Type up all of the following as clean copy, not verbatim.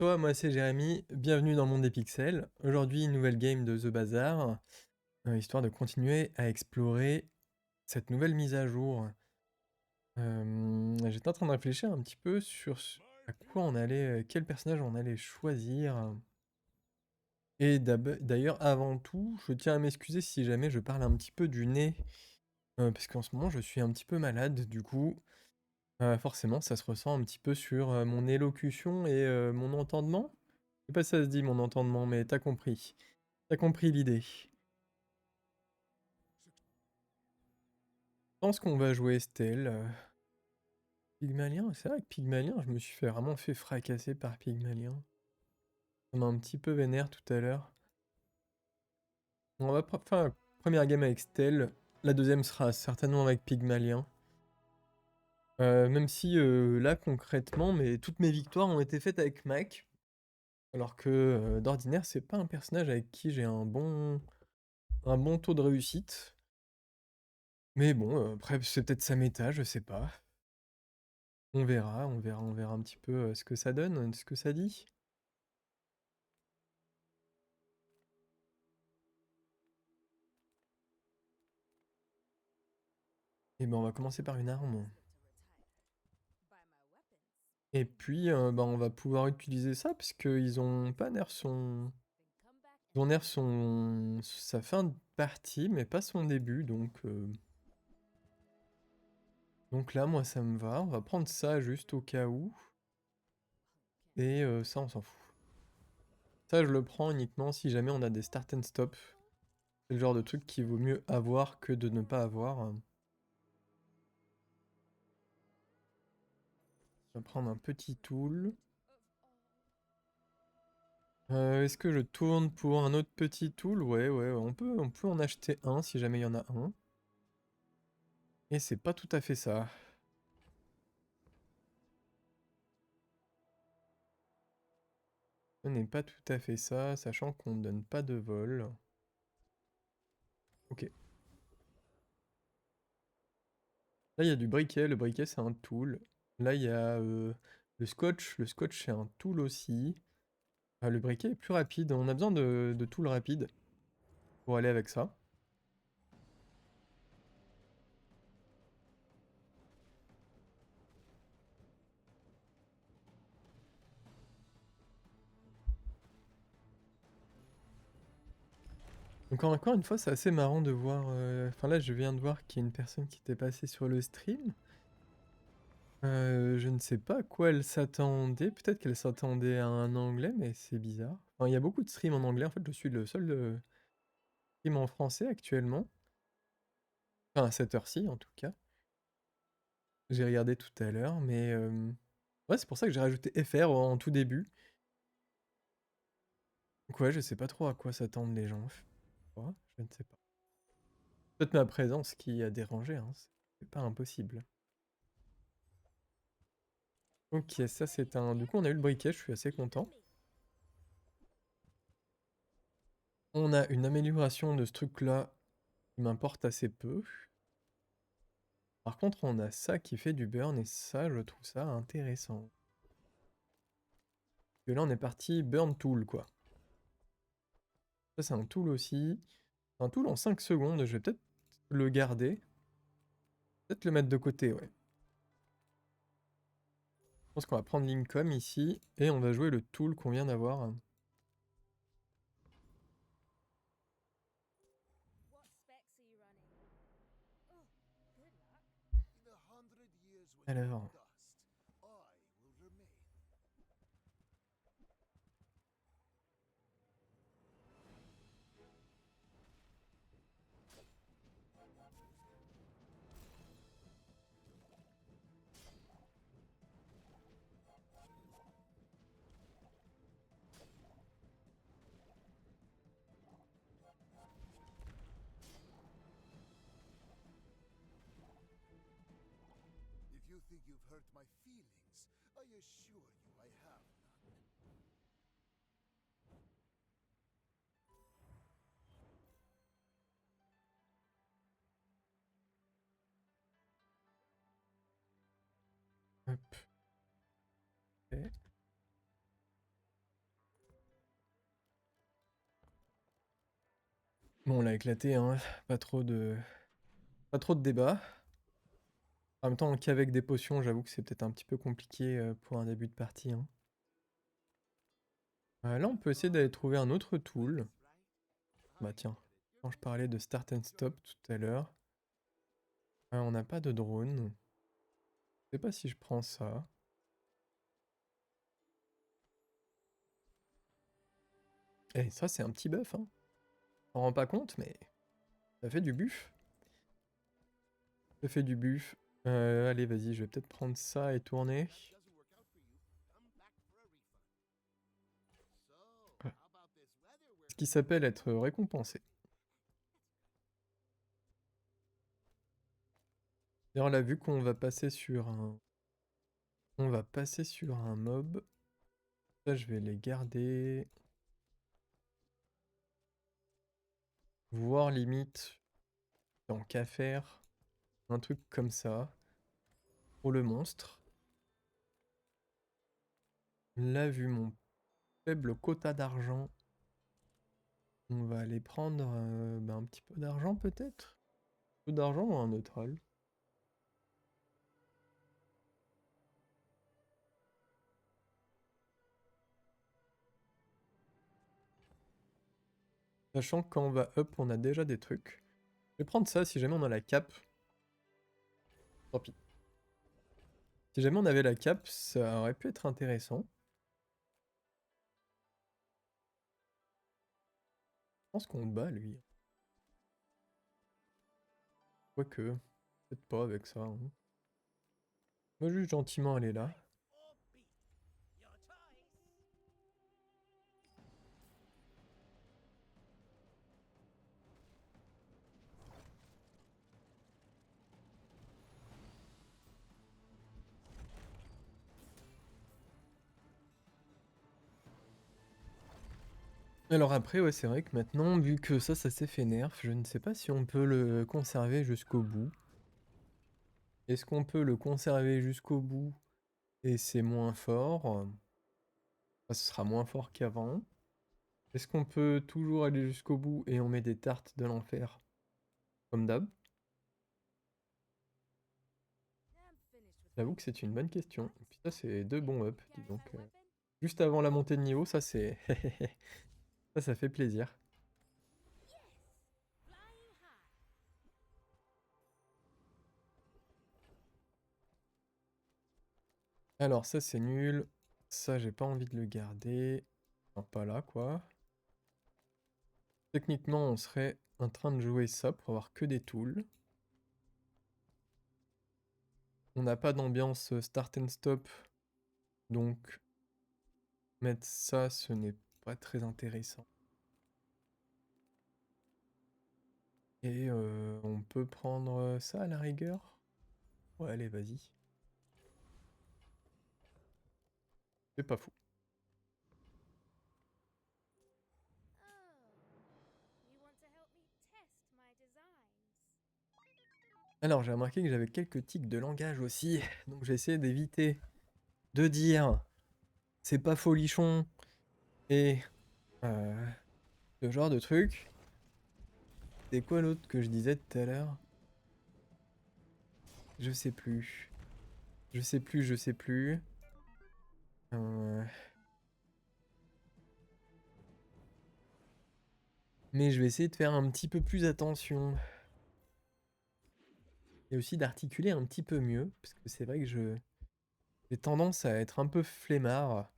Moi c'est Jérémy, bienvenue dans le monde des pixels. Aujourd'hui, une nouvelle game de The Bazaar, histoire de continuer à explorer cette nouvelle mise à jour. J'étais en train de réfléchir un petit peu sur à quoi on allait, quel personnage on allait choisir. Et d'ailleurs, avant tout, je tiens à m'excuser si jamais je parle un petit peu du nez, parce qu'en ce moment je suis un petit peu malade, du coup, forcément ça se ressent un petit peu sur mon élocution et mon entendement. Je sais pas si ça se dit mon entendement, mais t'as compris. T'as compris l'idée. Je pense qu'on va jouer Estelle. Pygmalien, c'est vrai que Pygmalien, je me suis vraiment fait fracasser par Pygmalien. Ça m'a un petit peu vénère tout à l'heure. On va faire la première game avec Stell. La deuxième sera certainement avec Pygmalien. Même si là concrètement, toutes mes victoires ont été faites avec Mac. Alors que d'ordinaire, c'est pas un personnage avec qui j'ai un bon taux de réussite. Mais bon, après c'est peut-être sa méta, je sais pas. On verra un petit peu ce que ça donne, ce que ça dit. Et ben on va commencer par une arme. Et puis on va pouvoir utiliser ça parce qu'ils ont pas nerf son. Ils ont nerf sa fin de partie, mais pas son début, donc là moi ça me va. On va prendre ça juste au cas où. Et ça on s'en fout. Ça je le prends uniquement si jamais on a des start and stop. C'est le genre de truc qu'il vaut mieux avoir que de ne pas avoir. On va prendre un petit tool. Est-ce que je tourne pour un autre petit tool? Ouais, on peut en acheter un si jamais il y en a un. Et c'est pas tout à fait ça. Ce n'est pas tout à fait ça, sachant qu'on ne donne pas de vol. Ok. Là, il y a du briquet. Le briquet, c'est un tool. Là, il y a le scotch. Le scotch, c'est un tool aussi. Le briquet est plus rapide. On a besoin de tools rapides pour aller avec ça. Donc encore une fois, c'est assez marrant de voir... Enfin là, je viens de voir qu'il y a une personne qui était passée sur le stream. Je ne sais pas à quoi elle s'attendait. Peut-être qu'elle s'attendait à un anglais, mais c'est bizarre. Enfin, il y a beaucoup de streams en anglais. En fait, je suis le seul stream en français actuellement. Enfin, à cette heure-ci, en tout cas. J'ai regardé tout à l'heure, mais... Ouais, c'est pour ça que j'ai rajouté FR en tout début. Donc ouais, je sais pas trop à quoi s'attendent les gens. Ouais, je ne sais pas. Peut-être ma présence qui a dérangé, hein. C'est pas impossible. Ok, ça c'est un... Du coup, on a eu le briquet, je suis assez content. On a une amélioration de ce truc-là qui m'importe assez peu. Par contre, on a ça qui fait du burn, et ça, je trouve ça intéressant. Et là, on est parti burn tool, quoi. Ça, c'est un tool aussi. Un tool en 5 secondes, je vais peut-être le garder. Peut-être le mettre de côté, ouais. Je pense qu'on va prendre l'income ici, et on va jouer le tool qu'on vient d'avoir. Alors... If you think you've hurt my feelings, I assure you I have none. Hop. Ok. Bon, on l'a éclaté, hein. Pas trop de débat. En même temps, qu'avec des potions, j'avoue que c'est peut-être un petit peu compliqué pour un début de partie, hein. Là, on peut essayer d'aller trouver un autre tool. Bah tiens, quand je parlais de start and stop tout à l'heure, on n'a pas de drone. Je sais pas si je prends ça. Et ça, c'est un petit buff, hein. On s'en rend pas compte, mais ça fait du buff. Ça fait du buff. Allez, vas-y, je vais peut-être prendre ça et tourner. Ouais. Ce qui s'appelle être récompensé. D'ailleurs, là, vu qu'on va passer sur un... On va passer sur un mob. Ça, je vais les garder. Voir limite, tant qu'à faire, un truc comme ça. Pour le monstre. Là, vu mon faible quota d'argent, on va aller prendre un petit peu d'argent peut-être. Un peu d'argent ou un neutral. Sachant que quand on va up, on a déjà des trucs. Je vais prendre ça si jamais on a la cape. Tant pis. Si jamais on avait la cape, ça aurait pu être intéressant. Je pense qu'on le bat lui. Quoique, peut-être pas avec ça, hein. On va juste gentiment aller là. Alors après, ouais, c'est vrai que maintenant, vu que ça s'est fait nerf, je ne sais pas si on peut le conserver jusqu'au bout. Est-ce qu'on peut le conserver jusqu'au bout et c'est moins fort? Enfin, ce sera moins fort qu'avant. Est-ce qu'on peut toujours aller jusqu'au bout et on met des tartes de l'enfer comme d'hab? J'avoue que c'est une bonne question. Et puis ça, c'est deux bons ups, dis donc. Juste avant la montée de niveau, ça c'est... ça fait plaisir. Alors ça c'est nul. Ça j'ai pas envie de le garder. Enfin, pas là quoi. Techniquement on serait en train de jouer ça pour avoir que des tools. On n'a pas d'ambiance start and stop. Donc mettre ça ce n'est pas très intéressant. Et on peut prendre ça à la rigueur. Ouais allez vas-y. C'est pas fou. Alors j'ai remarqué que j'avais quelques tics de langage aussi. Donc j'ai essayé d'éviter de dire c'est pas folichon et ce genre de truc. C'est quoi l'autre que je disais tout à l'heure? Je sais plus. Je sais plus, je sais plus. Mais je vais essayer de faire un petit peu plus attention. Et aussi d'articuler un petit peu mieux. Parce que c'est vrai que j'ai tendance à être un peu flemmard.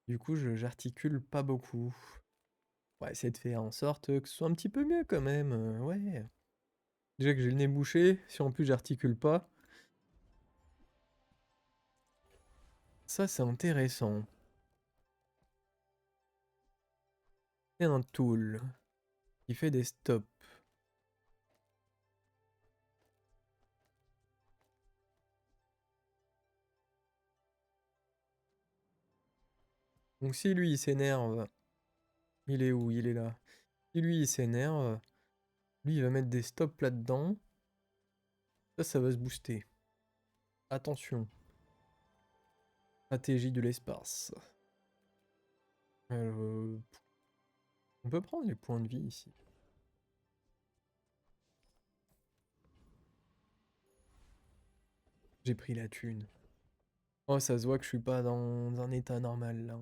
Du coup, j'articule pas beaucoup. On va essayer de faire en sorte que ce soit un petit peu mieux quand même. Ouais. Déjà que j'ai le nez bouché, si en plus j'articule pas. Ça, c'est intéressant. C'est un tool qui fait des stops. Donc si lui il s'énerve, il est où? Il est là. Si lui il s'énerve, lui il va mettre des stops là-dedans. Ça va se booster. Attention. Stratégie de l'espace. On peut prendre les points de vie ici. J'ai pris la thune. Oh, ça se voit que je suis pas dans un état normal là.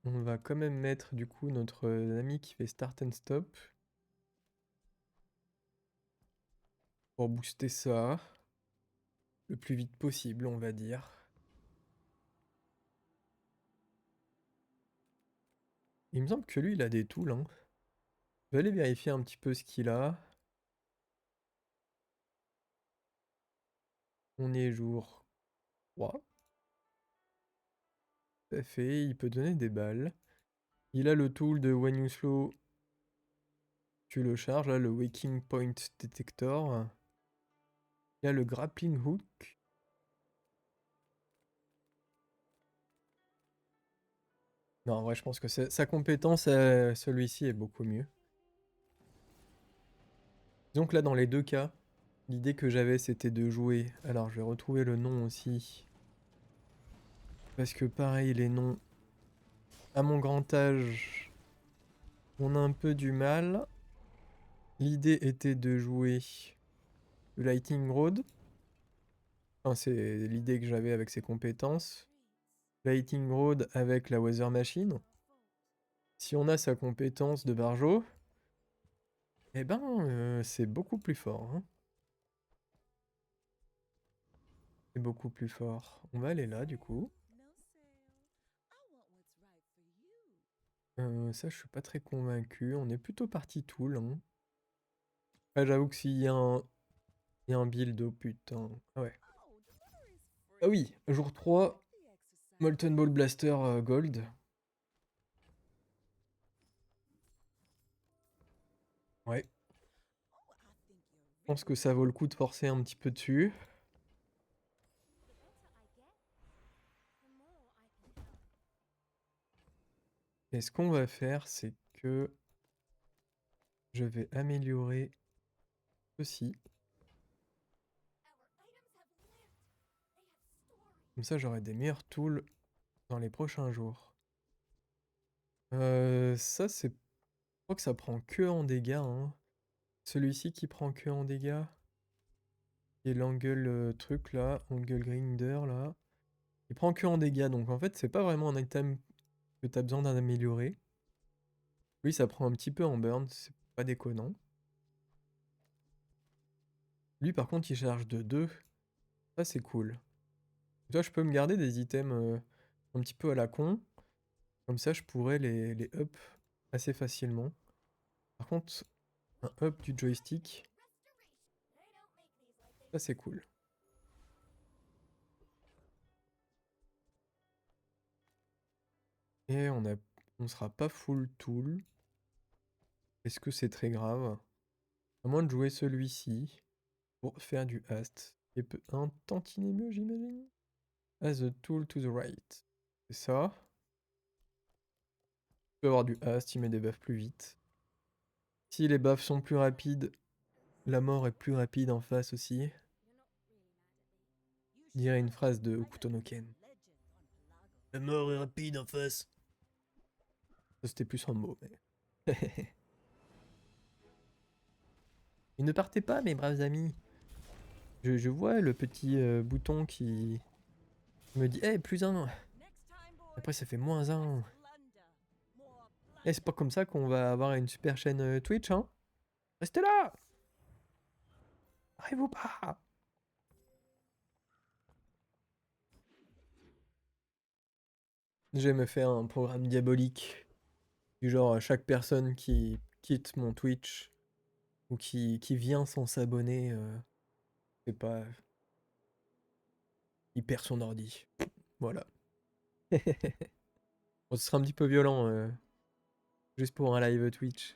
On va quand même mettre du coup notre ami qui fait start and stop. Pour booster ça. Le plus vite possible, on va dire. Il me semble que lui, il a des tools. Hein. Je vais aller vérifier un petit peu ce qu'il a. On est jour 3. Tout à fait, il peut donner des balles. Il a le tool de When You Slow, tu le charges, là, le Waking Point Detector. Il a le Grappling Hook. Non, en vrai, je pense que sa compétence, celui-ci, est beaucoup mieux. Donc là, dans les deux cas, l'idée que j'avais, c'était de jouer... Alors, je vais retrouver le nom aussi. Parce que pareil, les noms, à mon grand âge, on a un peu du mal. L'idée était de jouer le Lightning Rod. Enfin, c'est l'idée que j'avais avec ses compétences. Lightning Rod avec la Weather Machine. Si on a sa compétence de Barjo, eh ben, c'est beaucoup plus fort. Hein. C'est beaucoup plus fort. On va aller là, du coup. Ça, je suis pas très convaincu. On est plutôt parti tool. Hein. Ah, j'avoue que s'il y a un... Il y a un build, oh putain. Ah ouais. Ah oui, jour 3, Molten Ball Blaster Gold. Ouais. Je pense que ça vaut le coup de forcer un petit peu dessus. Et ce qu'on va faire, c'est que je vais améliorer ceci. Comme ça, j'aurai des meilleurs tools dans les prochains jours. Ça, c'est... Je crois que ça prend que en dégâts. Hein. Celui-ci qui prend que en dégâts. Et l'angle truc là, angle grinder là. Il prend que en dégâts, donc en fait, c'est pas vraiment un item que t'as besoin d'améliorer. Lui, ça prend un petit peu en burn, c'est pas déconnant. Lui, par contre, il charge de 2. Ça, c'est cool. Toi, je peux me garder des items un petit peu à la con. Comme ça, je pourrais les up assez facilement. Par contre, un up du joystick, ça, c'est cool. Et on sera pas full tool. Est-ce que c'est très grave? À moins de jouer celui-ci pour faire du hast. Et un tantinet mieux, j'imagine. As a tool to the right. C'est ça. Il peut avoir du hast, il met des buffs plus vite. Si les buffs sont plus rapides, la mort est plus rapide en face aussi. Je dirais une phrase de Kutonoken. La mort est rapide en face. Ça, c'était plus un mot, mais... Et ne partez pas, mes braves amis. Je vois le petit bouton qui me dit « Hey, plus 1 !» Après, ça fait moins 1. Et c'est pas comme ça qu'on va avoir une super chaîne Twitch, hein. Restez là! Arrêtez-vous pas! Je vais me faire un programme diabolique. Du genre, chaque personne qui quitte mon Twitch ou qui vient sans s'abonner, c'est pas... Il perd son ordi. Voilà. Bon, ce sera un petit peu violent, juste pour un live Twitch.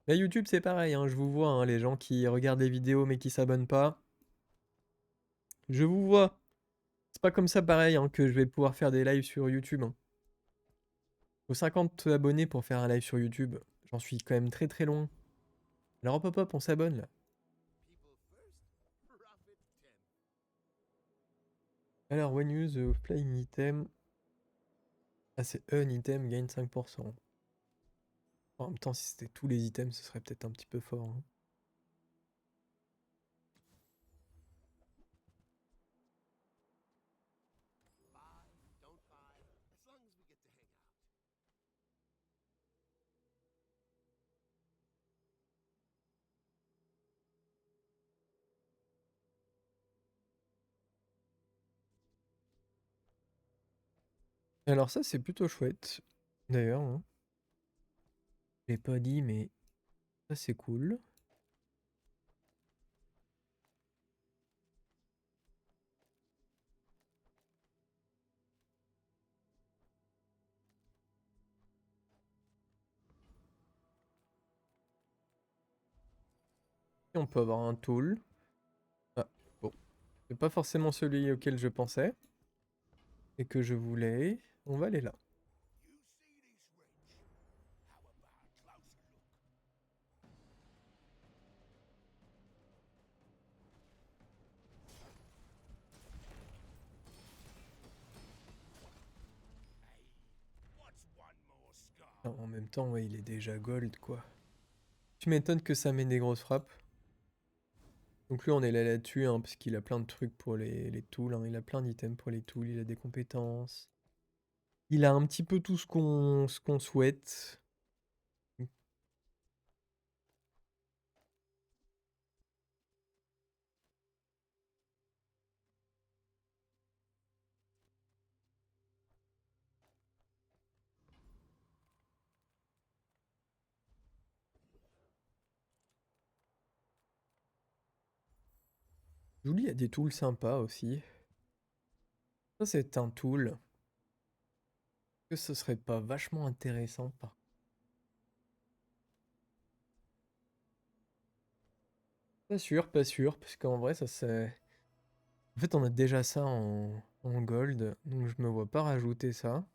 Mais YouTube, c'est pareil, hein, je vous vois, hein, les gens qui regardent les vidéos mais qui s'abonnent pas. Je vous vois. C'est pas comme ça pareil hein, que je vais pouvoir faire des lives sur YouTube. Hein. Faut 50 abonnés pour faire un live sur YouTube. J'en suis quand même très très loin. Alors hop hop hop, on s'abonne là. Alors, when use the flying item. Ah, c'est un item, gain 5%. En même temps, si c'était tous les items, ce serait peut-être un petit peu fort. Hein. Alors ça, c'est plutôt chouette. D'ailleurs, hein. Je l'ai pas dit, mais ça, c'est cool. Et on peut avoir un tool. Ah, bon. C'est pas forcément celui auquel je pensais. Et que je voulais. On va aller là. You see this ridge? How about a closer look? Hey, what's one more scar? En même temps, ouais, il est déjà gold, quoi. Tu m'étonnes que ça met des grosses frappes. Donc lui, on est là là-dessus, hein, parce qu'il a plein de trucs pour les tools. Hein. Il a plein d'items pour les tools, il a des compétences. Il a un petit peu tout ce qu'on souhaite. Julie a des tools sympas aussi. Ça, c'est un tool. Est-ce que ce serait pas vachement intéressant par... pas sûr, parce qu'en vrai, ça c'est... En fait, on a déjà ça en gold, donc je me vois pas rajouter ça.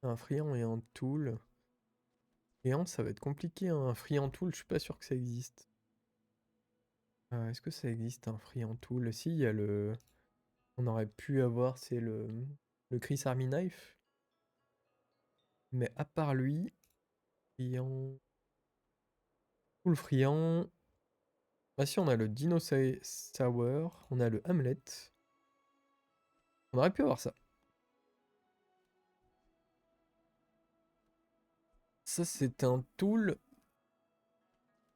Un friand et un tool. Friand, ça va être compliqué, hein. Un friand tool, je suis pas sûr que ça existe. Est-ce que ça existe un friand tool? Si, il y a le... On aurait pu avoir, c'est le Chris Army Knife. Mais à part lui, friand... Tool friand... Ah si, on a le Dino Sour, on a le Hamlet. On aurait pu avoir ça. Ça, c'est un tool.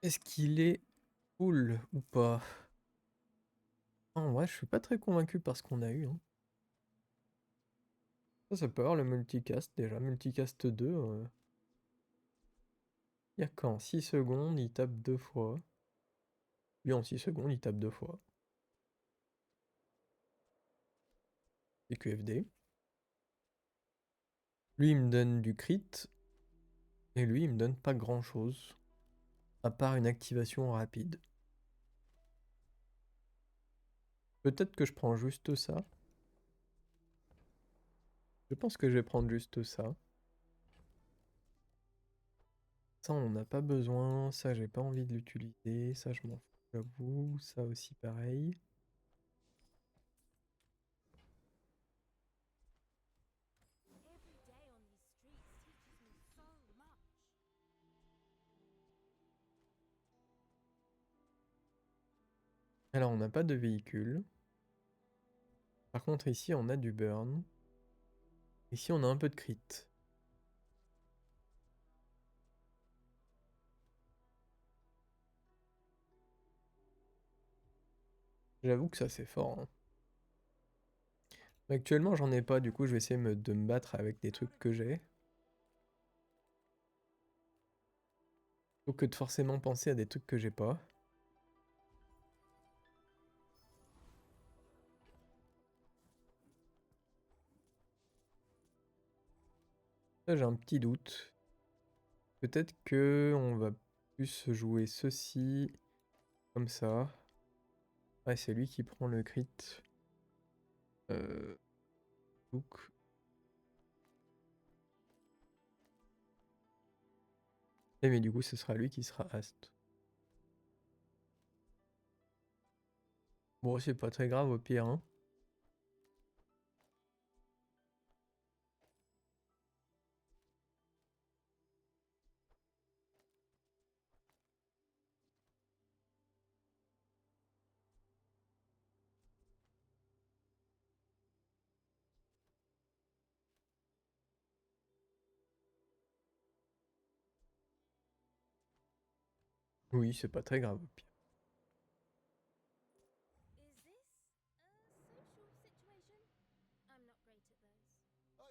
Est-ce qu'il est cool ou pas? En vrai, je suis pas très convaincu par ce qu'on a eu. Hein. Ça peut avoir le multicast déjà. Multicast 2. Il y a quand 6 secondes, il tape 2 fois. Lui, en 6 secondes, il tape 2 fois. Et QFD. Lui, il me donne du crit. Et lui, il me donne pas grand chose. À part une activation rapide. Peut-être que je prends juste ça. Je pense que je vais prendre juste ça. Ça, on n'a pas besoin. Ça, j'ai pas envie de l'utiliser. Ça, je m'en fous, j'avoue. Ça aussi, pareil. Every day on these streets teaches me so much. Alors, on n'a pas de véhicule. Par contre, ici, on a du burn. Ici, on a un peu de crit. J'avoue que ça, c'est fort. Hein. Mais actuellement, j'en ai pas. Du coup, je vais essayer de me battre avec des trucs que j'ai. Plutôt que de forcément penser à des trucs que j'ai pas. Là, j'ai un petit doute. Peut-être que on va plus jouer ceci comme ça. Ouais, c'est lui qui prend le crit. Hook. Et mais du coup, ce sera lui qui sera Ast. Bon, c'est pas très grave au pire. Hein. Oui, c'est pas très grave au pire. Is this a social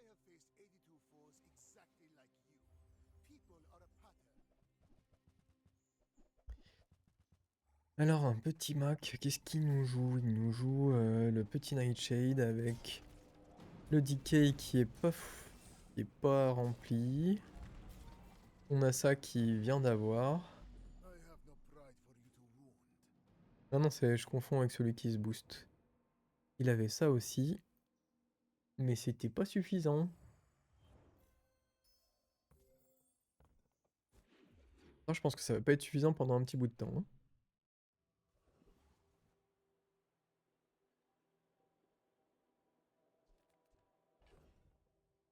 have faced 82 foes exactly like you. People are a pattern. Alors, un petit Mac, qu'est-ce qu'il nous joue? Il nous joue le petit Nightshade avec le decay qui est pas rempli. On a ça qui vient d'avoir. I have no pride for you to wound. Ah non, je confonds avec celui qui se booste. Il avait ça aussi, mais c'était pas suffisant. Je pense que ça va pas être suffisant pendant un petit bout de temps, hein.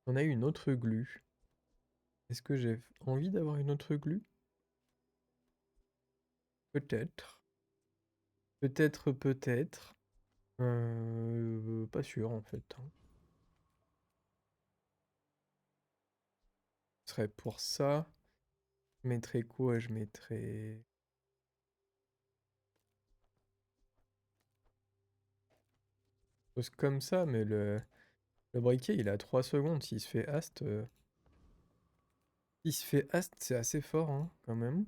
On a eu une autre glu. Est-ce que j'ai envie d'avoir une autre glu? Peut-être. Peut-être. Pas sûr en fait, hein. Ce serait pour ça. Je mettrais quoi? Je mettrais... chose comme ça, mais le briquet il est à 3 secondes. S'il se fait hast... S'il se fait hast, c'est assez fort, hein, quand même.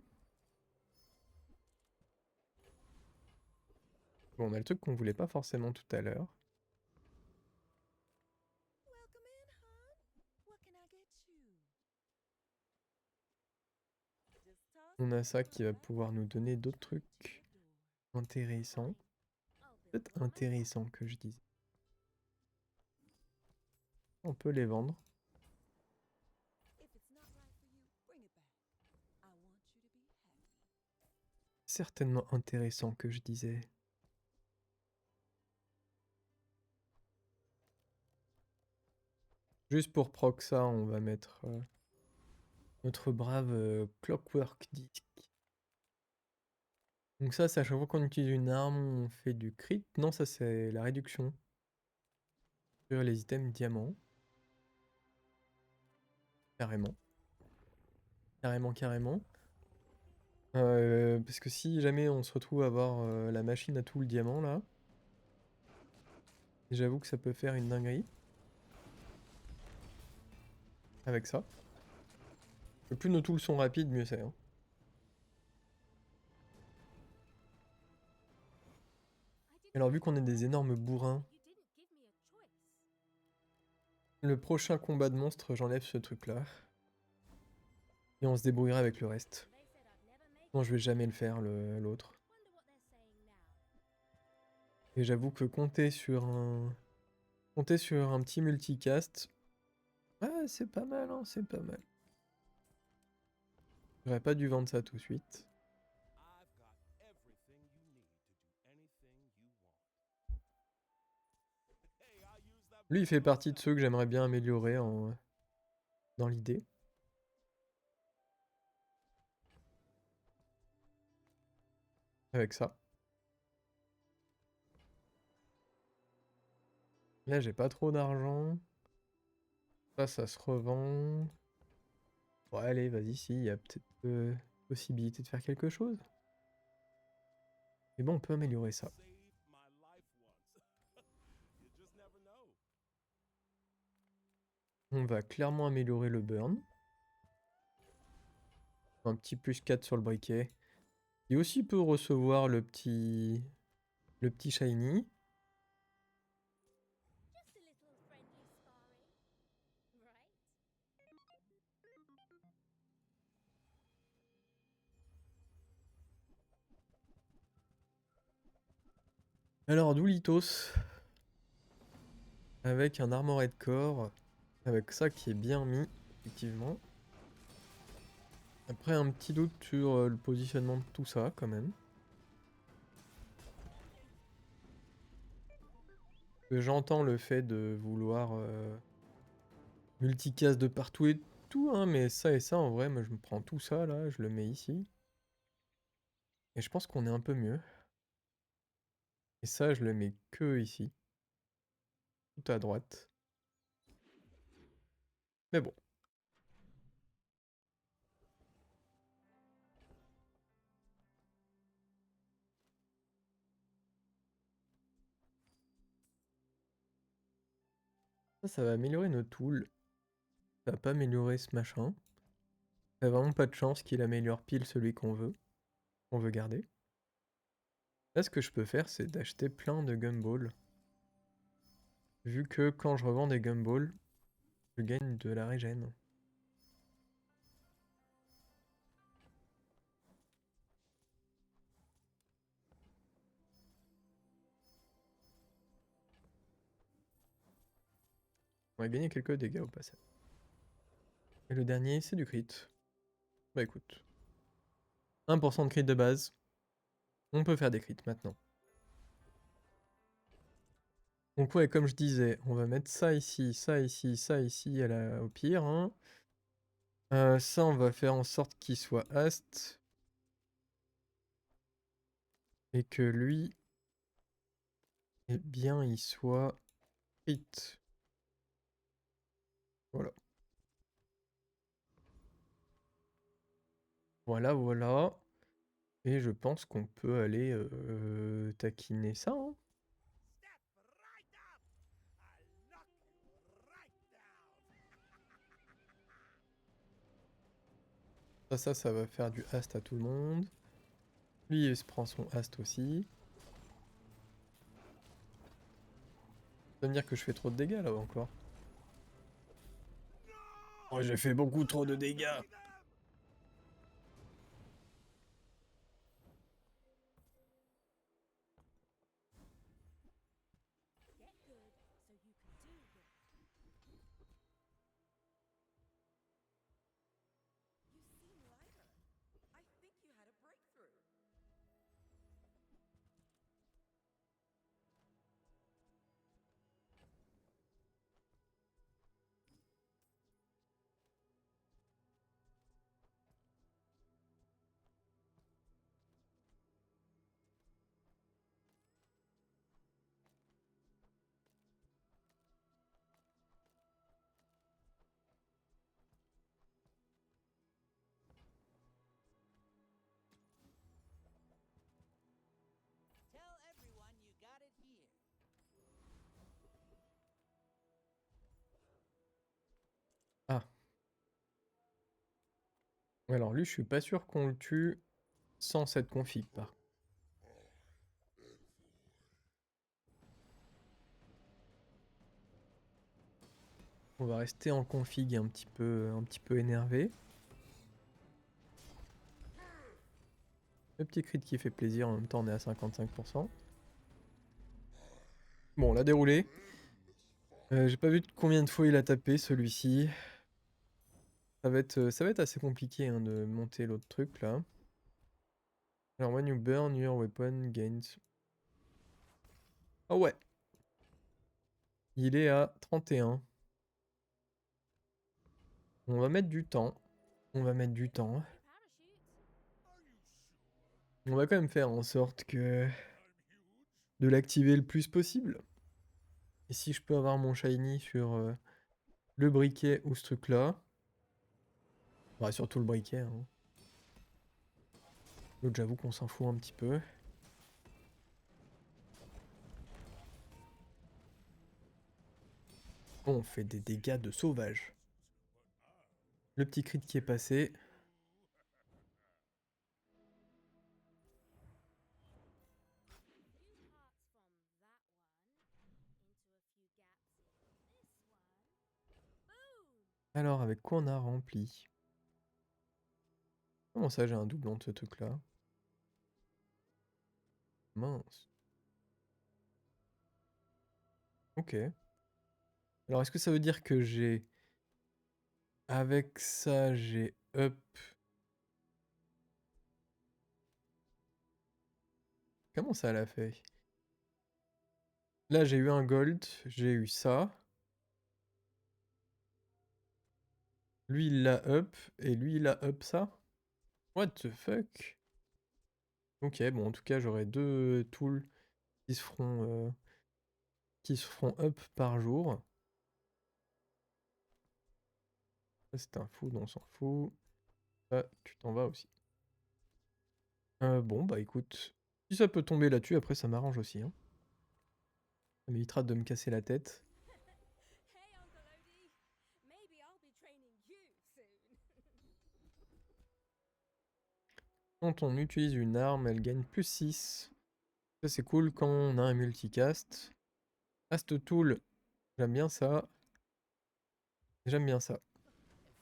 Bon, on a le truc qu'on voulait pas forcément tout à l'heure. Welcome in, hon. What can I get you? Just toss On it a in ça my qui va bag pouvoir nous and donner I'll d'autres drive to trucs your door. intéressants. I'll build Peut-être it myself. intéressants que je disais. On peut les vendre. If it's not right for you, bring it back. I want you to be happy. Certainement intéressants que je disais. Juste pour proc ça, on va mettre notre brave Clockwork Disc. Donc ça, c'est à chaque fois qu'on utilise une arme, on fait du crit. Non, ça c'est la réduction sur les items diamants. Carrément. Carrément. Parce que si jamais on se retrouve à avoir la machine à tout le diamant là, j'avoue que ça peut faire une dinguerie. Avec ça. Et plus nos tools sont rapides, mieux c'est, hein. Alors vu qu'on est des énormes bourrins, You didn't give me a choice. le prochain combat de monstre, j'enlève ce truc là. Et on se débrouillera avec le reste. They said I'd never make Non, it. je vais jamais le faire, l'autre. Wonder what they're saying now. Et j'avoue que compter sur un petit multicast, ah, c'est pas mal, hein, c'est pas mal. J'aurais pas dû vendre ça tout de suite. I've got everything you need to do anything you want. Hey, I use that Lui, il fait partie de ceux que j'aimerais bien améliorer dans l'idée. Avec ça. Là, j'ai pas trop d'argent. Ça se revend. Bon, allez, vas-y, si, il y a peut-être possibilité de faire quelque chose. Mais bon, on peut améliorer ça. saved my life once. You just never know. On va clairement améliorer le burn. Un petit plus 4 sur le briquet. Il aussi peut recevoir le petit shiny. Just a little friendly sparring, right? Alors, Doulitos. Avec un armored core. Avec ça qui est bien mis, effectivement. Après, un petit doute sur le positionnement de tout ça, quand même. J'entends le fait de vouloir multicast de partout et tout, hein, mais ça et ça, en vrai, moi je me prends tout ça là, je le mets ici. Et je pense qu'on est un peu mieux. Et ça, je le mets que ici. Tout à droite. Mais bon. Ça va améliorer nos tools. Ça va pas améliorer ce machin. Ça a vraiment pas de chance qu'il améliore pile celui qu'on veut garder. Là, ce que je peux faire, c'est d'acheter plein de gumballs. Vu que quand je revends des gumballs, je gagne de la régène. On va gagner quelques dégâts au passage. Et le dernier, c'est du crit. Bah écoute. 1% de crit de base. On peut faire des crits maintenant. Donc ouais, comme je disais, on va mettre ça ici, ça ici, ça ici, au pire. Hein. Ça, on va faire en sorte qu'il soit Ast. Et que lui, eh bien, il soit crit. Voilà. Voilà, voilà. Et je pense qu'on peut aller taquiner ça. Hein. Ça va faire du Ast à tout le monde. Lui, il se prend son Ast aussi. Ça veut dire que je fais trop de dégâts là encore. Oh, j'ai fait beaucoup trop de dégâts. Get good so you can do good. You seem lighter. I think you had a breakthrough. Tell everyone you got it here. Ah. Alors lui, je suis pas sûr qu'on le tue sans cette config par contre. On va rester en config un petit peu énervé. Le petit crit qui fait plaisir, en même temps on est à 55%. Bon, on l'a déroulé. J'ai pas vu combien de fois il a tapé celui-ci. Ça va être assez compliqué hein, de monter l'autre truc là. Alors, when you burn your weapon gains. Oh ouais. Il est à 31. On va mettre du temps. On va mettre du temps. On va quand même faire en sorte que de l'activer le plus possible. Et si je peux avoir mon shiny sur le briquet ou ce truc là. Bah surtout le briquet. Hein. L'autre j'avoue qu'on s'en fout un petit peu. On fait des dégâts de sauvage. Le petit crit qui est passé. Alors avec quoi on a rempli? Comment ça j'ai un doublon de ce truc là? Mince. Ok. Alors est-ce que ça veut dire que j'ai... Avec ça j'ai up... Comment ça l'a fait? Là j'ai eu un gold, j'ai eu ça. Lui il l'a up, et lui il a up ça? What the fuck? Ok, bon en tout cas j'aurai 2 tools qui se feront up par jour. Ça c'est un food, on s'en fout. Ça, tu t'en vas aussi. Bon bah écoute, si ça peut tomber là-dessus, après ça m'arrange aussi. Hein. Ça m'évitera de me casser la tête. Quand on utilise une arme, elle gagne plus 6. Ça c'est cool quand on a un multicast. Cast Tool, j'aime bien ça. J'aime bien ça.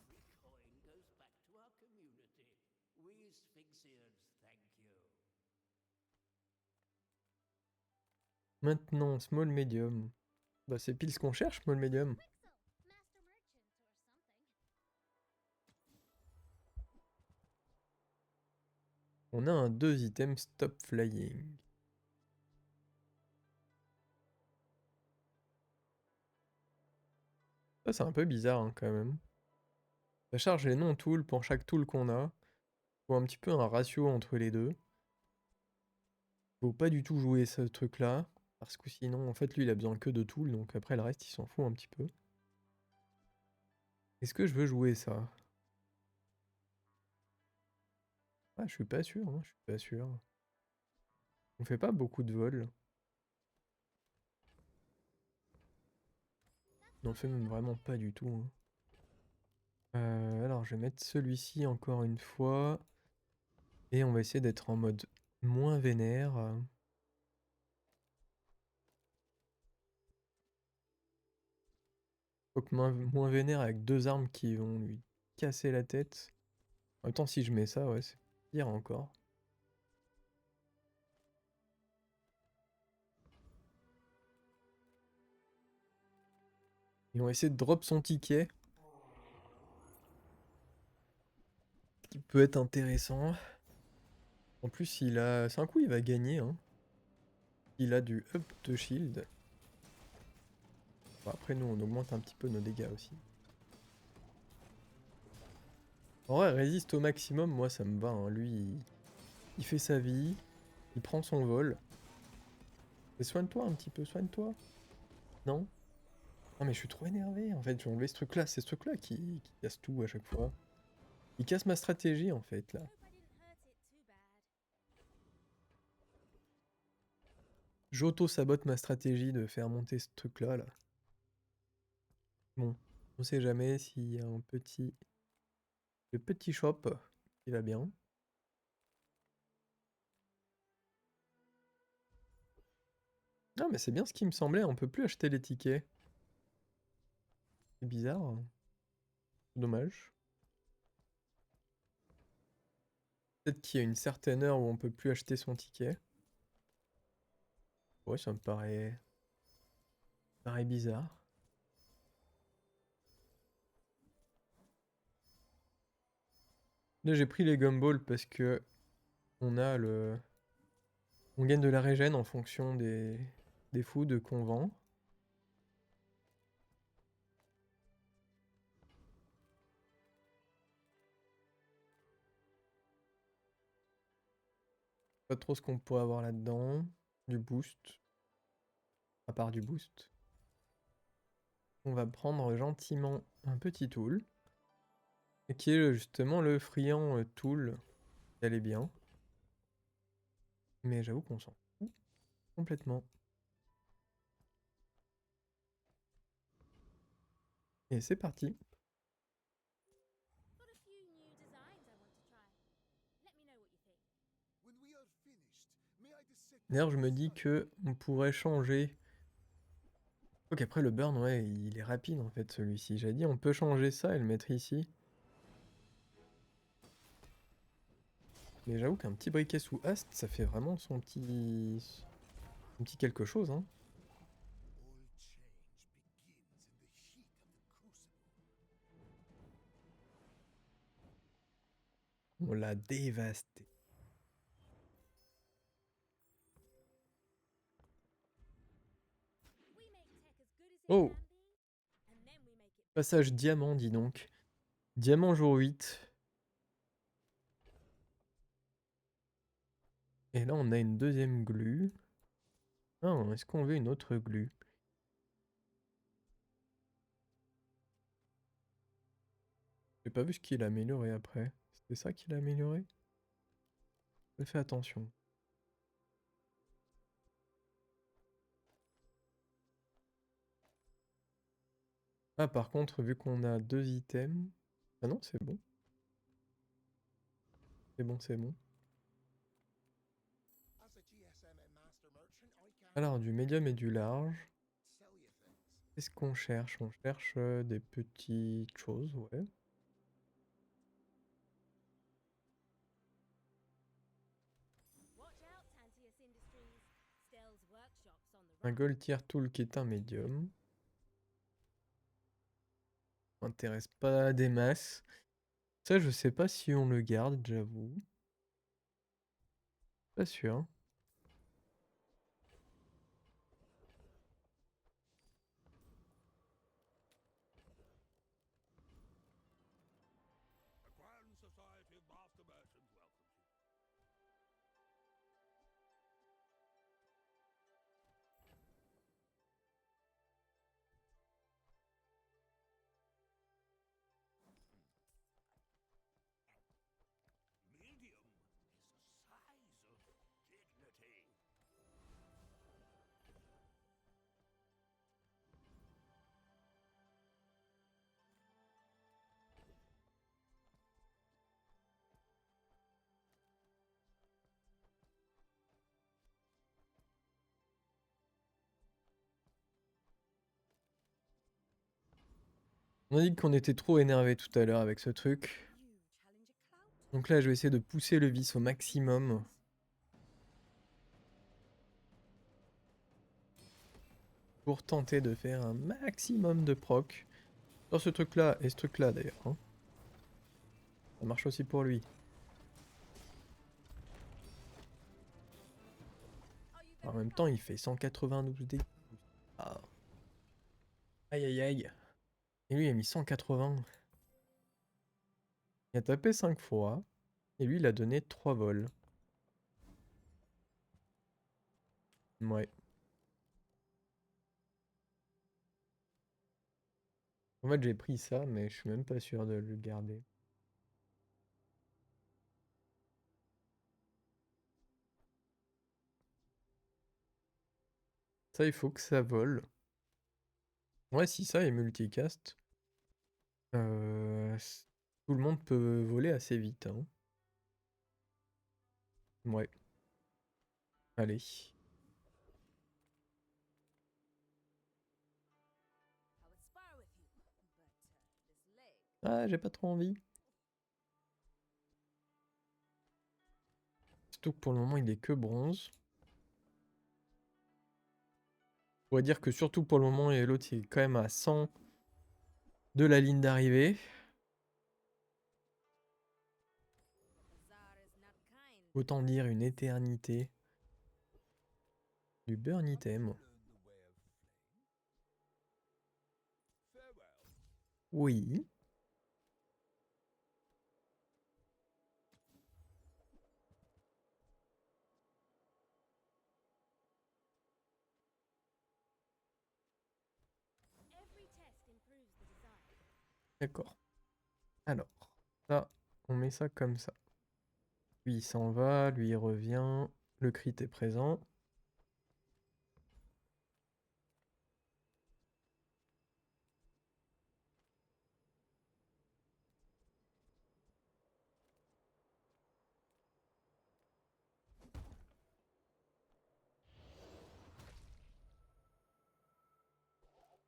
Every coin goes back to our community. We Sphinxians thank you. Maintenant, small medium. Bah c'est pile ce qu'on cherche, small medium. On a un 2 items stop flying. Ça c'est un peu bizarre hein, quand même. Ça charge les non-tools pour chaque tool qu'on a. Faut un petit peu un ratio entre les deux. Faut pas du tout jouer ce truc là. Parce que sinon, en fait, lui il a besoin que de tools. Donc après le reste il s'en fout un petit peu. Est-ce que je veux jouer ça? Ah, je suis pas sûr, hein, je suis pas sûr. On fait pas beaucoup de vols. On en fait même vraiment pas du tout. Hein. Alors je vais mettre celui-ci encore une fois. Et on va essayer d'être en mode moins vénère. Faut que moins vénère avec 2 armes qui vont lui casser la tête. En même temps, si je mets ça, ouais, c'est pire encore. Et on va essayer de drop son ticket. Qui peut être intéressant. En plus, c'est un coup, il va gagner. Hein. Il a du up de shield. Bon, après, nous, on augmente un petit peu nos dégâts aussi. En vrai, résiste au maximum, moi, ça me va. Hein. Lui, il fait sa vie. Il prend son vol. Et soigne-toi un petit peu, soigne-toi. Non? Non, mais je suis trop énervé. En fait, je vais enlever ce truc-là. C'est ce truc-là qui casse tout à chaque fois. Il casse ma stratégie, en fait, là. J'auto-sabote ma stratégie de faire monter ce truc-là, là. Bon, on sait jamais s'il y a un petit... Le petit shop qui va bien. Non, mais c'est bien ce qui me semblait, on peut plus acheter les tickets. C'est bizarre. Hein. Dommage. Peut-être qu'il y a une certaine heure où on peut plus acheter son ticket. Ouais, ça me paraît bizarre. Là, j'ai pris les gumballs parce que on a le... On gagne de la régène en fonction des foods qu'on vend. Pas trop ce qu'on pourrait avoir là-dedans. Du boost. À part du boost. On va prendre gentiment un petit tool. Qui est justement le friand tool. Elle est bien. Mais j'avoue qu'on s'en fout complètement. Et c'est parti. When we are finished, may I dissect D'ailleurs, je me dis que on pourrait changer. Ok, après le burn, ouais, il est rapide en fait celui-ci. J'ai dit on peut changer ça et le mettre ici. Mais j'avoue qu'un petit briquet sous Ast, ça fait vraiment son petit quelque chose, hein. all change begins in the heat of the crucible. On l'a dévasté. Oh! Passage diamant, dis donc. Diamant jour 8. Et là, on a une deuxième glu. Ah, est-ce qu'on veut une autre glu? J'ai pas vu ce qu'il a amélioré après. C'était ça qu'il a amélioré? Fais attention. Ah, par contre, vu qu'on a 2 items... Ah non, c'est bon. C'est bon, c'est bon. Alors, du médium et du large. Sell you things. Qu'est-ce qu'on cherche? On cherche des petites choses, ouais. Watch out, Tantius Industries. Stell's workshops on the Un run. gold tier tool qui est un médium. M'intéresse pas des masses. Ça, je sais pas si on le garde, j'avoue. Pas sûr. The Grand Society of Master Merchants welcomes you. Medium is a size of dignity. On a dit qu'on était trop énervé tout à l'heure avec ce truc. You challenge a clout? Donc là, je vais essayer de pousser le vis au maximum. Pour tenter de faire un maximum de proc. Sur ce truc-là et ce truc-là d'ailleurs. Hein. Ça marche aussi pour lui. Are you En going même temps, il fait 192 dégâts. Ah. Aïe aïe aïe. Et lui, il a mis 180. Il a tapé 5 fois. Et lui, il a donné 3 vols. Ouais. En fait, j'ai pris ça, mais je suis même pas sûr de le garder. Ça, il faut que ça vole. Ouais, si ça est multicast, tout le monde peut voler assez vite. Hein. Ouais. Allez. I would spar with you, but this leg. Ah, j'ai pas trop envie. Surtout que pour le moment, il est que bronze. On va dire que surtout pour le moment, et l'autre, il est quand même à 100 de la ligne d'arrivée. Azar is not kind. Autant dire une éternité. Du burn item. Learn the way of flame. Farewell. Oui. Every test improves the design. D'accord. Alors, là, on met ça comme ça. Lui, il s'en va, lui, il revient. Le crit est présent.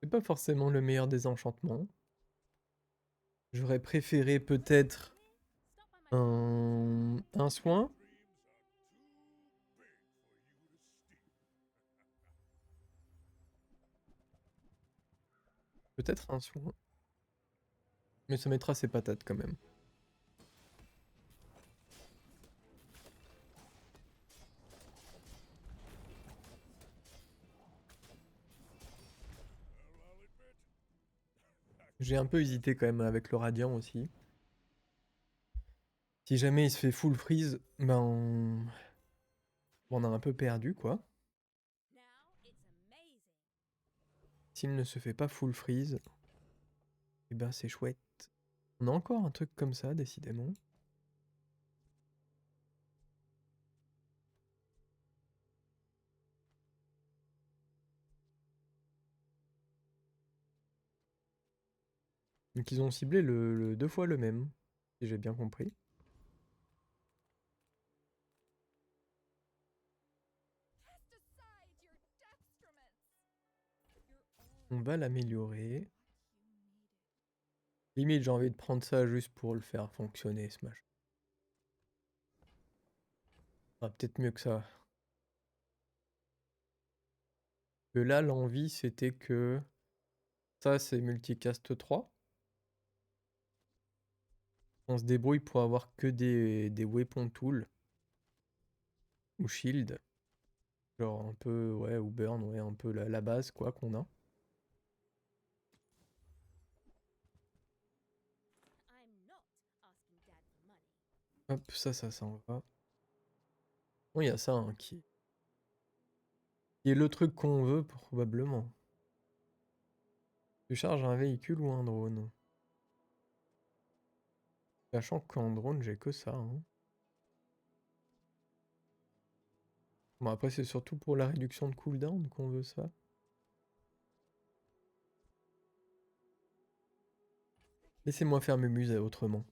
C'est pas forcément le meilleur des enchantements. J'aurais préféré peut-être Stop by my un soin. Peut-être un soin. Mais ça mettra ses patates quand même. J'ai un peu hésité quand même avec le radiant aussi. Si jamais il se fait full freeze, ben on a un peu perdu quoi. Now it's amazing. S'il ne se fait pas full freeze, eh ben c'est chouette. On a encore un truc comme ça, décidément. Donc ils ont ciblé le 2 fois le même, si j'ai bien compris. Cast aside your On va l'améliorer. Limite, j'ai envie de prendre ça juste pour le faire fonctionner, ce machin. Ah, peut-être mieux que ça. Que là, l'envie, c'était que ça, c'est multicast 3. On se débrouille pour avoir que des weapon tools ou shield. Genre un peu, ouais, ou burn, ouais, un peu la base, quoi, qu'on a. I'm not asking Dad for money. Hop, ça s'en va. Bon, il y a ça, hein, qui est le truc qu'on veut, probablement. Tu charges un véhicule ou un drone? Sachant qu'en drone, j'ai que ça, hein. Bon, après, c'est surtout pour la réduction de cooldown qu'on veut ça. Laissez-moi faire mes muses autrement.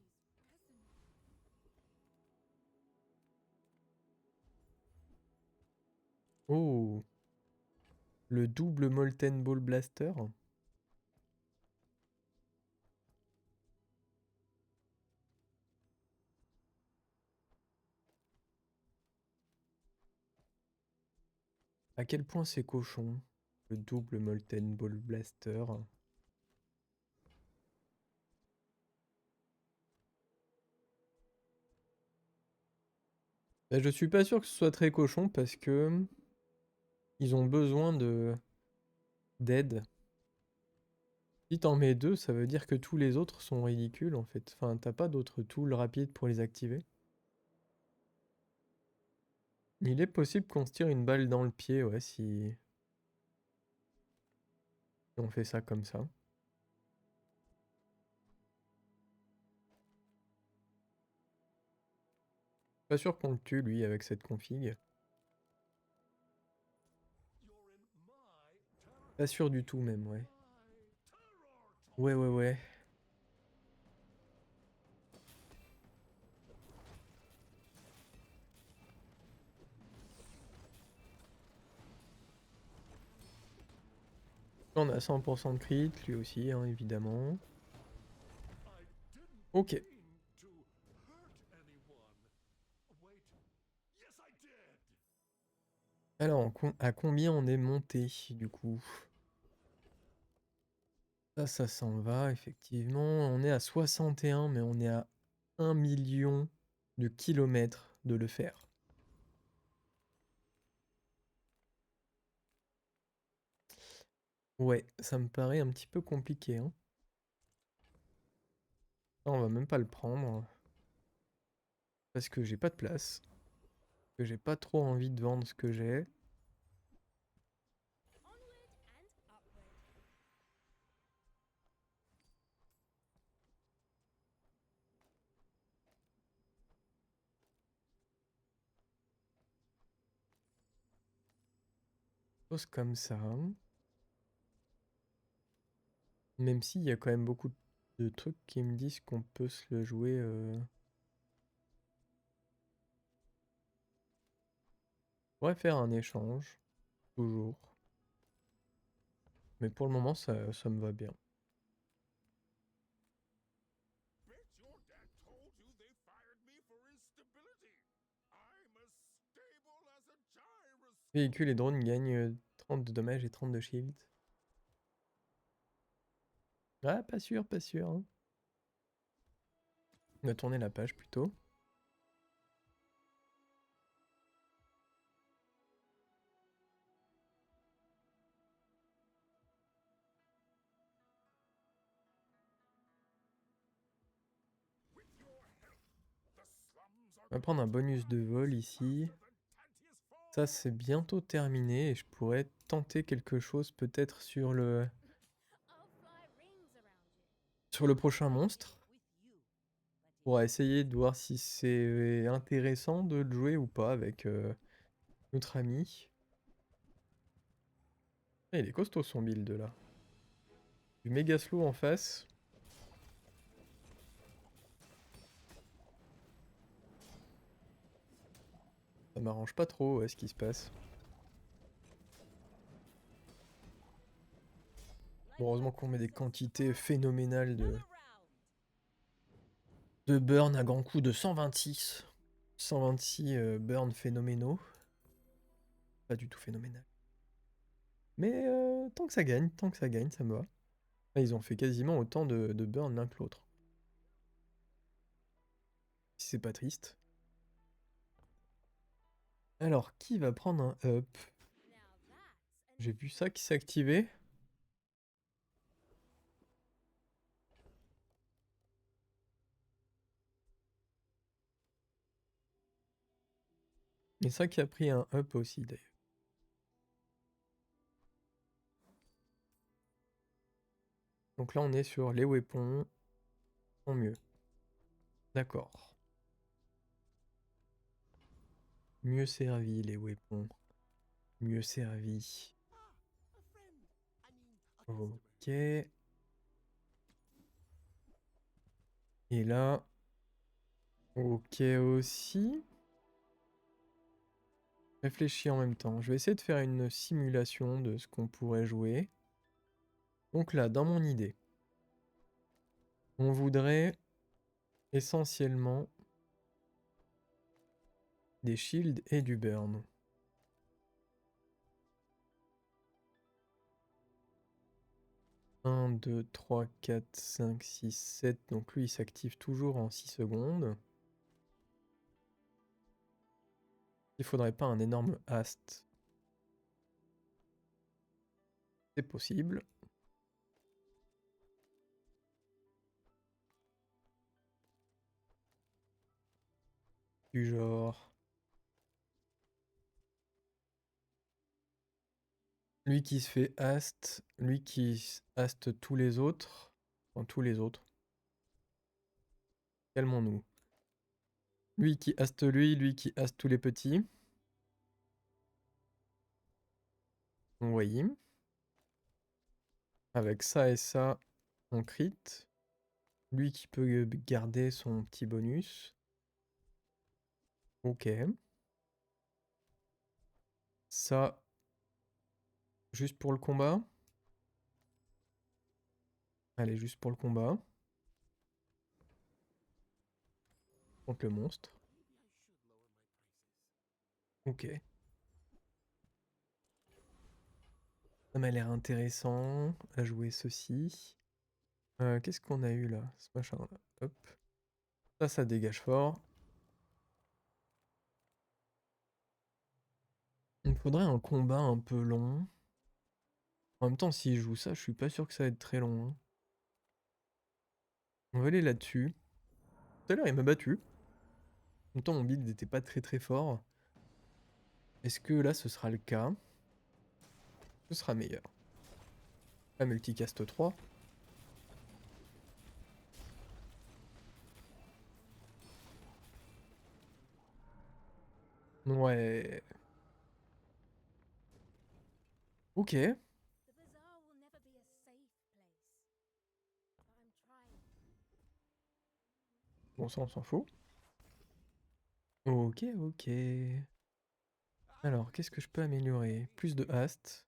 Oh! Le double Molten Ball Blaster. À quel point c'est cochon, le double Molten Ball Blaster. Bah, je suis pas sûr que ce soit très cochon parce que ils ont besoin d'aide. Si t'en mets deux, ça veut dire que tous les autres sont ridicules en fait. Enfin, t'as pas d'autres tools rapides pour les activer. Il est possible qu'on se tire une balle dans le pied, ouais, si on fait ça comme ça. Pas sûr qu'on le tue lui avec cette config. Pas sûr du tout même, ouais. Ouais, ouais, ouais. On a 100% de crit, lui aussi, hein, évidemment. Ok. Alors, à combien on est monté, du coup? Ça s'en va, effectivement. On est à 61, mais on est à 1 million de kilomètres de le faire. Ouais, ça me paraît un petit peu compliqué, hein. Non, on va même pas le prendre. Parce que j'ai pas de place. Que j'ai pas trop envie de vendre ce que j'ai. Onward and upward. Chose comme ça. Même s'il y a quand même beaucoup de trucs qui me disent qu'on peut se le jouer. On pourrait faire un échange. Toujours. Mais pour le moment, ça me va bien. Bet your dad told you they fired me for instability. I'm as stable as a gyroscope. Véhicules et drones gagnent 30 de dommages et 30 de shield. Ah, pas sûr, pas sûr, hein. On va tourner la page plutôt. On va prendre un bonus de vol ici. Ça, c'est bientôt terminé et je pourrais tenter quelque chose peut-être sur le prochain monstre. Pour essayer de voir si c'est intéressant de le jouer ou pas avec notre ami. Ah, il est costaud son build là. Du méga slow en face. Ça m'arrange pas trop, ce qui se passe. Heureusement qu'on met des quantités phénoménales Another round. de burn à grand coup de 126. 126 burns phénoménaux. Pas du tout phénoménal. Mais tant que ça gagne, ça me va. Ah, ils ont fait quasiment autant de burn l'un que l'autre. Si c'est pas triste. Alors, qui va prendre un up? Now that's an J'ai vu ça qui s'est activé. Et ça qui a pris un up aussi d'ailleurs. Donc là on est sur les weapons en mieux. D'accord. Mieux servi les weapons. Mieux servi. A friend. I mean, a customer. Ok. Et là. Ok aussi. Réfléchis en même temps. Je vais essayer de faire une simulation de ce qu'on pourrait jouer. Donc là, dans mon idée, on voudrait essentiellement des shields et du burn. Un, 2, 3, 4, 5, 6, 7. Donc lui, il s'active toujours en 6 secondes. Il faudrait pas un énorme hast. C'est possible. Du genre... Lui qui se fait hast, lui qui hast tous les autres. Enfin, tous les autres. Calmons-nous. Lui qui hast lui qui hast tous les petits. On voyait. Avec ça et ça, on crit. Lui qui peut garder son petit bonus. Ok. Ça, juste pour le combat. Allez, juste pour le combat. Contre le monstre. Ok. Ça m'a l'air intéressant à jouer ceci. Qu'est-ce qu'on a eu là? Ce machin là. Hop. Ça dégage fort. Il me faudrait un combat un peu long. En même temps, s'il joue ça, je suis pas sûr que ça va être très long, hein. On va aller là-dessus. Tout à l'heure, il m'a battu. En même temps, mon build n'était pas très fort. Est-ce que là, ce sera le cas? Ce sera meilleur. La multicast 3. Ouais. Ok. The bazaar will never be a safe place. But I'm trying. Bon, ça, on s'en fout. Ok. Alors, qu'est-ce que je peux améliorer? Plus de hast.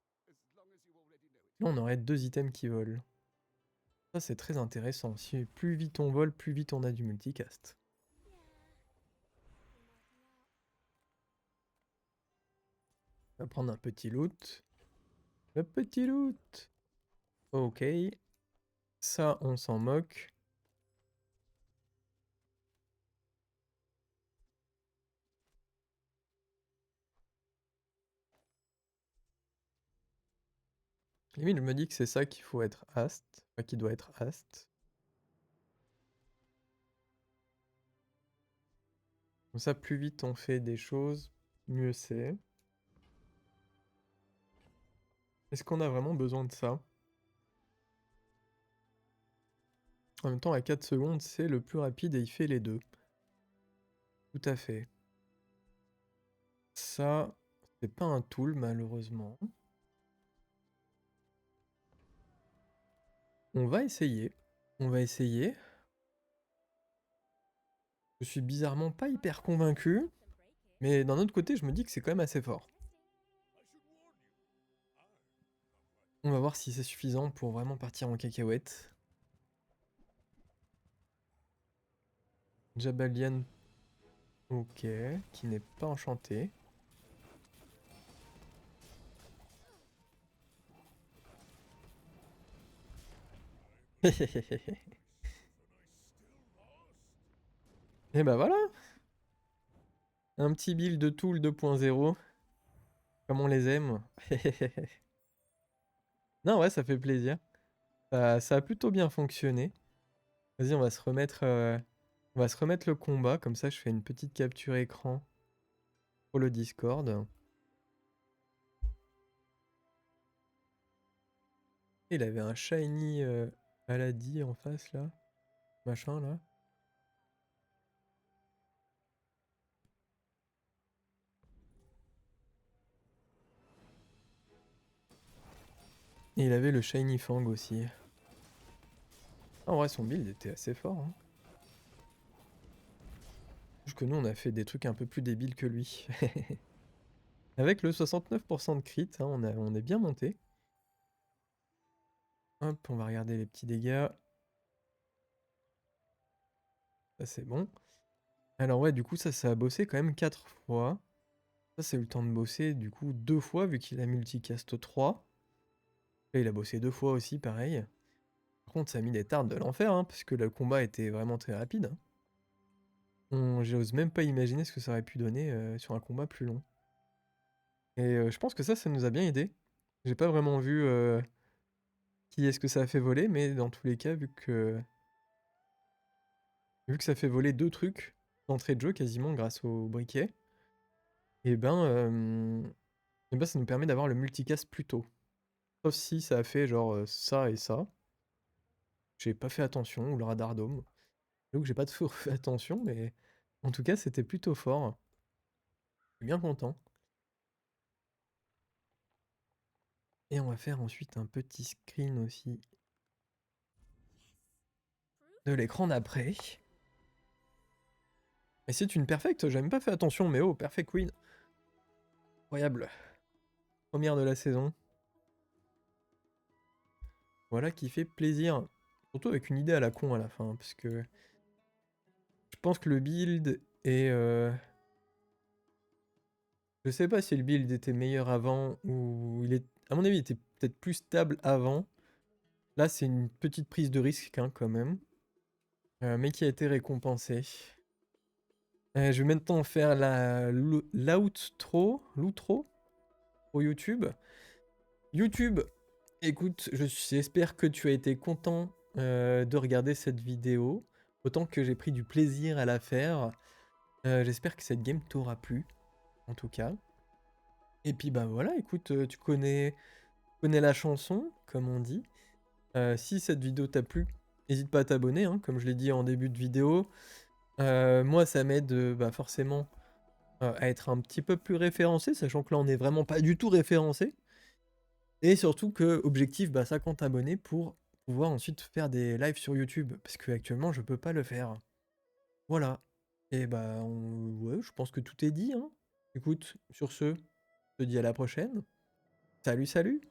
Là, on aurait 2 items qui volent. Ça, c'est très intéressant. Si plus vite on vole, plus vite on a du multicast. Yeah. Been working out. On va prendre un petit loot. Le petit loot. Ok. Ça, on s'en moque. Limite, je me dis que c'est ça qu'il faut être hast. Enfin, qui doit être hast. Comme ça, plus vite on fait des choses, mieux c'est. Est-ce qu'on a vraiment besoin de ça? En même temps, à 4 secondes, c'est le plus rapide et il fait les deux. Tout à fait. Ça, c'est pas un tool, malheureusement. On va essayer. On va essayer. Je suis bizarrement pas hyper convaincu. Mais d'un autre côté, je me dis que c'est quand même assez fort. On va voir si c'est suffisant pour vraiment partir en cacahuète. Jabalian, ok, qui n'est pas enchanté. Et bah voilà, un petit build de Tool 2.0, comme on les aime. Non, ouais, ça fait plaisir. Ça a plutôt bien fonctionné. Vas-y, on va se remettre le combat, comme ça je fais une petite capture écran pour le Discord. Il avait un shiny Aladi en face là, machin là. Et il avait le shiny Fang aussi. En vrai, son build était assez fort, hein. Juste que nous, on a fait des trucs un peu plus débiles que lui. Avec le 69% de crit, hein, on est bien monté. Hop, on va regarder les petits dégâts. Ça, c'est bon. Alors ouais, du coup, ça a bossé quand même 4 fois. Ça, c'est eu le temps de bosser, du coup, 2 fois, vu qu'il a multicast 3. Là, il a bossé 2 fois aussi, pareil. Par contre, ça a mis des tartes de l'enfer, hein, parce que le combat était vraiment très rapide. J'ose même pas imaginer ce que ça aurait pu donner sur un combat plus long. Et je pense que ça nous a bien aidé. J'ai pas vraiment vu qui est-ce que ça a fait voler, mais dans tous les cas, vu que ça fait voler 2 trucs d'entrée de jeu quasiment grâce au briquet, et ben ça nous permet d'avoir le multicast plus tôt. Sauf si ça a fait genre ça et ça. J'ai pas fait attention, ou le radar dôme. Donc j'ai pas trop fait attention, mais en tout cas c'était plutôt fort. Je suis bien content. Et on va faire ensuite un petit screen aussi de l'écran d'après. Et c'est une perfecte, j'ai même pas fait attention, mais oh, perfect win. Incroyable. Première de la saison. Voilà qui fait plaisir. Surtout avec une idée à la con à la fin, parce que je pense que le build est... Je sais pas si le build était meilleur avant, ou il est... À mon avis, il était peut-être plus stable avant. Là, c'est une petite prise de risque, hein, quand même. Mais qui a été récompensée. Je vais maintenant faire l'outro pour YouTube. YouTube, écoute, j'espère que tu as été content de regarder cette vidéo, autant que j'ai pris du plaisir à la faire. J'espère que cette game t'aura plu, en tout cas. Et puis bah voilà, écoute, tu connais la chanson, comme on dit. Si cette vidéo t'a plu, n'hésite pas à t'abonner, hein, comme je l'ai dit en début de vidéo. Moi, ça m'aide forcément à être un petit peu plus référencé, sachant que là, on n'est vraiment pas du tout référencé. Et surtout que, objectif, 50 abonnés pour pouvoir ensuite faire des lives sur YouTube, parce que actuellement, je peux pas le faire. Voilà. Et ouais, je pense que tout est dit, hein. Écoute, sur ce, je te dis à la prochaine. Salut, salut!